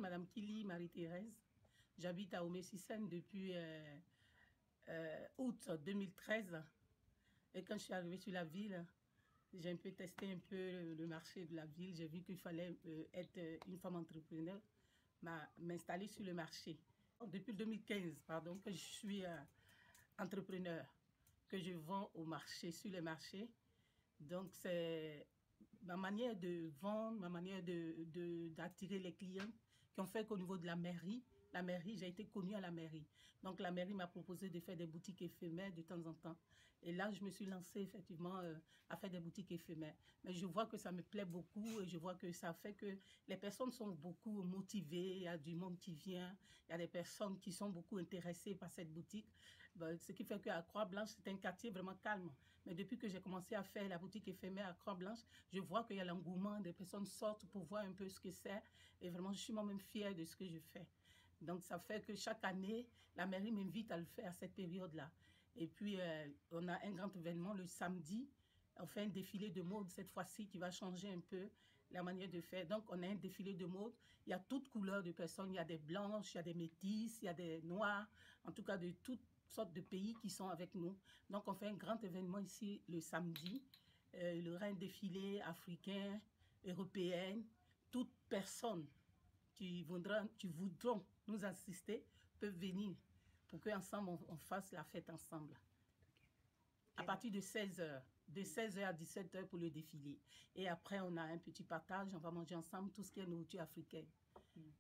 Madame Kili Marie-Thérèse. J'habite à Oumé-Sissène depuis août 2013. Et quand je suis arrivée sur la ville, j'ai un peu testé un peu le marché de la ville. J'ai vu qu'il fallait être une femme entrepreneur, m'installer sur le marché. Depuis 2015, pardon, que je suis entrepreneur, que je vends au marché, sur le marché. Donc, c'est ma manière de vendre, ma manière d'attirer les clients qui ont fait qu'au niveau de la mairie, j'ai été connue à la mairie. Donc, la mairie m'a proposé de faire des boutiques éphémères de temps en temps. Et là, je me suis lancée effectivement à faire des boutiques éphémères. Mais je vois que ça me plaît beaucoup et je vois que ça fait que les personnes sont beaucoup motivées. Il y a du monde qui vient. Il y a des personnes qui sont beaucoup intéressées par cette boutique. Ce qui fait qu'à Croix-Blanche, c'est un quartier vraiment calme. Mais depuis que j'ai commencé à faire la boutique éphémère à Croix-Blanche, je vois qu'il y a l'engouement, des personnes sortent pour voir un peu ce que c'est. Et vraiment, je suis moi-même fière de ce que je fais. Donc, ça fait que chaque année, la mairie m'invite à le faire à cette période-là. Et puis, on a un grand événement le samedi. On fait un défilé de mode cette fois-ci qui va changer un peu la manière de faire. Donc, on a un défilé de mode. Il y a toutes couleurs de personnes. Il y a des blanches, il y a des métisses, il y a des noirs. En tout cas, de toutes sortes de pays qui sont avec nous. Donc, on fait un grand événement ici le samedi. Il y aura un défilé africain, européen. Toute personne qui voudront nous assister peuvent venir pour qu'ensemble on fasse la fête ensemble. À partir de 16h, de 16h à 17h pour le défilé. Et après, on a un petit partage, on va manger ensemble tout ce qui est nourriture africaine.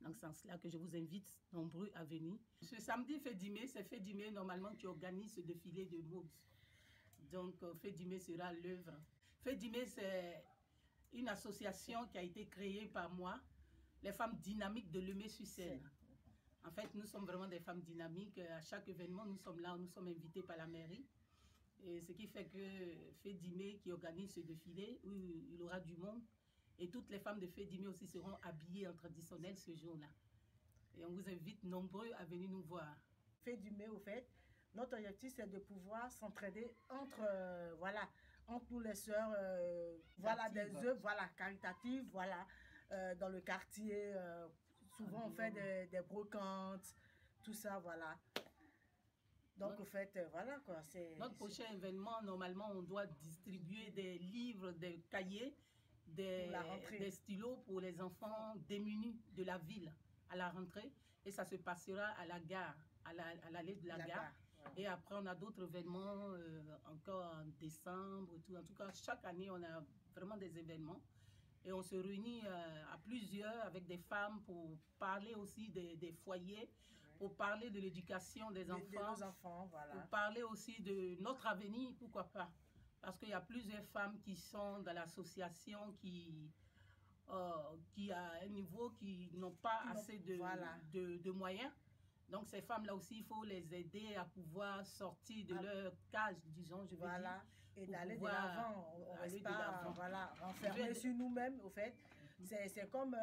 Donc, c'est en cela que je vous invite nombreux à venir. Ce samedi, Fedimé, c'est Fedimé normalement qui organise ce défilé de mode. Donc, Fedimé sera l'œuvre. Fedimé, c'est une association qui a été créée par moi, les femmes dynamiques de Lemay-sur-Seine. En fait, nous sommes vraiment des femmes dynamiques. À chaque événement, nous sommes là, nous sommes invités par la mairie. Et ce qui fait que Fedimé, qui organise ce défilé, où il y aura du monde, et toutes les femmes de Fedimé aussi seront habillées en traditionnel ce jour-là. Et on vous invite nombreux à venir nous voir. Fedimé, au fait, notre objectif, c'est de pouvoir s'entraider entre, voilà, entre nous les sœurs, voilà, des œuvres, voilà, caritatives, voilà, dans le quartier. Souvent, on fait des brocantes, tout ça, voilà. Donc, au fait, voilà quoi. Notre prochain événement, normalement, on doit distribuer des livres, des cahiers, des stylos pour les enfants démunis de la ville à la rentrée. Et ça se passera à la gare, à l'allée de la gare. Ouais. Et après, on a d'autres événements encore en décembre. Tout. En tout cas, chaque année, on a vraiment des événements. Et on se réunit à plusieurs avec des femmes pour parler aussi des foyers, pour parler de l'éducation des enfants, de nos enfants, voilà. Pour parler aussi de notre avenir, pourquoi pas. Parce qu'il y a plusieurs femmes qui sont dans l'association qui à un niveau qui n'ont pas assez de moyens. Donc ces femmes-là aussi, il faut les aider à pouvoir sortir de leur cage, disons, je veux dire. Et d'aller de l'avant. On ne reste pas renfermé sur nous-mêmes, au fait. C'est comme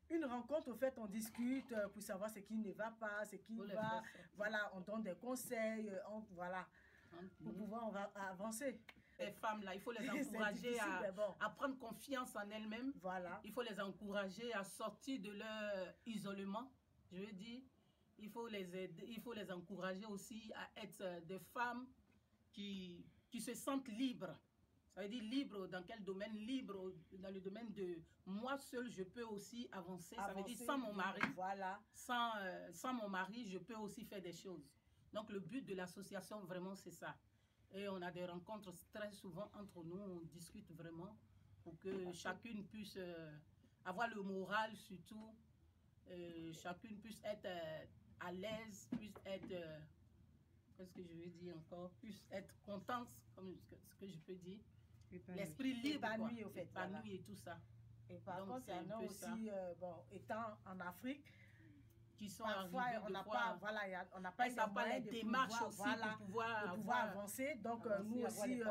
une rencontre, au fait, on discute pour savoir ce qui ne va pas, ce qui va. Voilà, on donne des conseils, voilà, pour pouvoir avancer. Ces femmes-là, il faut les encourager à prendre confiance en elles-mêmes. Voilà. Il faut les encourager à sortir de leur isolement. Je veux dire, il faut les aider, il faut les encourager aussi à être des femmes qui se sentent libres. Ça veut dire libre dans quel domaine? Libre dans le domaine de moi seule, je peux aussi avancer. Ça veut dire sans mon mari. Voilà. Sans mon mari, je peux aussi faire des choses. Donc le but de l'association, vraiment, c'est ça. Et on a des rencontres très souvent entre nous, on discute vraiment pour que chacune puisse avoir le moral surtout. Chacune puisse être à l'aise, puisse être, qu'est-ce que je veux dire encore, puisse être contente, comme ce que je peux dire. L'esprit libre, épanoui, au fait, épanoui voilà. Et tout ça. Et par contre, il y en a aussi, bon, étant en Afrique, qui sont parfois on n'a pas, voilà, on n'a pas les démarches aussi pour pouvoir avancer. Donc nous aussi,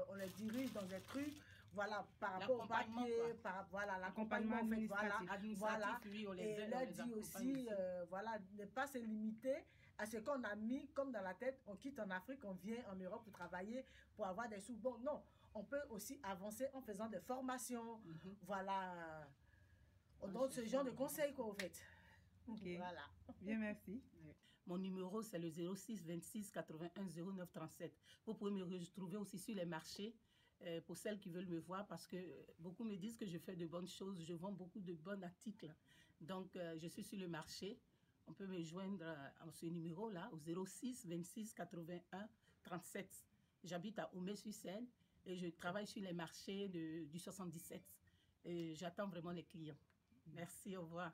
on les dirige dans des trucs. Voilà, par rapport au papier, voilà, l'accompagnement, en fait, voilà, et leur dit aussi, voilà, ne pas se limiter à ce qu'on a mis comme dans la tête, on quitte en Afrique, on vient en Europe pour travailler, pour avoir des sous. Bon, non, on peut aussi avancer en faisant des formations, voilà. On donne ce genre de conseils, quoi, en fait. Ok. Voilà. Bien, merci. Mon numéro, c'est le 06 26 81 09 37. Vous pouvez me retrouver aussi sur les marchés pour celles qui veulent me voir parce que beaucoup me disent que je fais de bonnes choses. Je vends beaucoup de bons articles. Donc, je suis sur le marché. On peut me joindre à ce numéro-là, au 06 26 81 37. J'habite à Oumé-sur-Seine et je travaille sur les marchés du 77. Et j'attends vraiment les clients. Merci, au revoir.